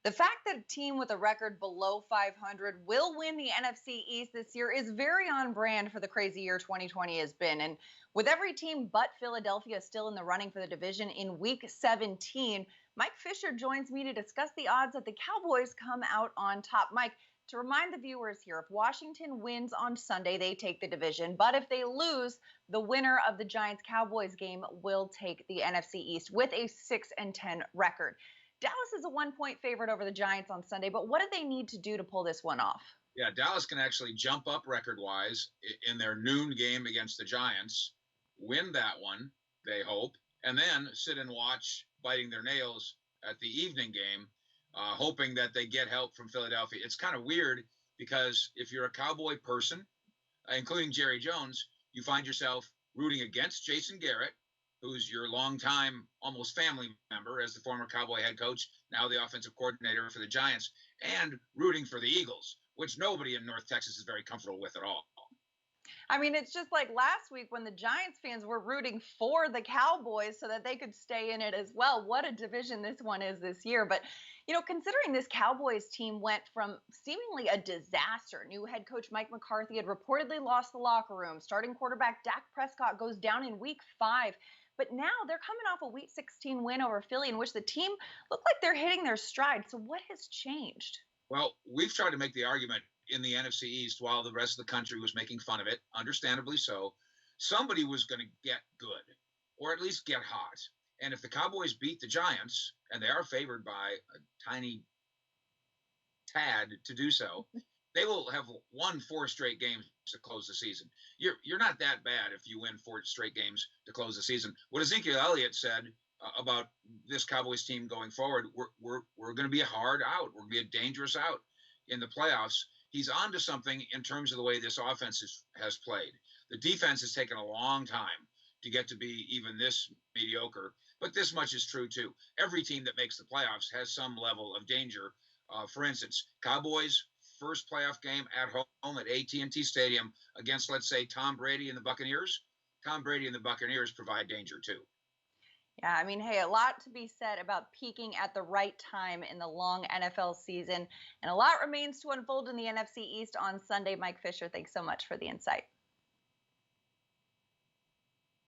The fact that a team with a record below 500 will win the NFC East this year is very on brand for the crazy year 2020 has been. And with every team but Philadelphia still in the running for the division in week 17, Mike Fisher joins me to discuss the odds that the Cowboys come out on top. Mike, to remind the viewers here, if Washington wins on Sunday, they take the division. But if they lose, the winner of the Giants-Cowboys game will take the NFC East with a 6-10 record. Dallas is a 1-point favorite over the Giants on Sunday, but what do they need to do to pull this one off? Yeah, Dallas can actually jump up record-wise in their noon game against the Giants, win that one, they hope, and then sit and watch, biting their nails at the evening game, hoping that they get help from Philadelphia. It's kind of weird because if you're a Cowboy person, including Jerry Jones, you find yourself rooting against Jason Garrett, who's your longtime, almost family member as the former Cowboy head coach, now the offensive coordinator for the Giants, and rooting for the Eagles, which nobody in North Texas is very comfortable with at all. I mean, it's just like last week when the Giants fans were rooting for the Cowboys so that they could stay in it as well. What a division this one is this year. But, considering this Cowboys team went from seemingly a disaster, new head coach Mike McCarthy had reportedly lost the locker room. Starting quarterback Dak Prescott goes down in week 5. But now they're coming off a week 16 win over Philly in which the team looked like they're hitting their stride. So what has changed? Well, we've tried to make the argument in the NFC East while the rest of the country was making fun of it, understandably so. Somebody was going to get good, or at least get hot. And if the Cowboys beat the Giants, and they are favored by a tiny tad to do so, they will have won 4 straight games to close the season. You're not that bad if you win 4 straight games to close the season. What Ezekiel Elliott said about this Cowboys team going forward, we're going to be a hard out. We're going to be a dangerous out in the playoffs. He's on to something in terms of the way this offense has played. The defense has taken a long time to get to be even this mediocre, but this much is true too. Every team that makes the playoffs has some level of danger. For instance, Cowboys' first playoff game at home at AT&T Stadium against, let's say, Tom Brady and the Buccaneers. Tom Brady and the Buccaneers provide danger too. Yeah, I mean, hey, a lot to be said about peaking at the right time in the long NFL season. And a lot remains to unfold in the NFC East on Sunday. Mike Fisher, thanks so much for the insight.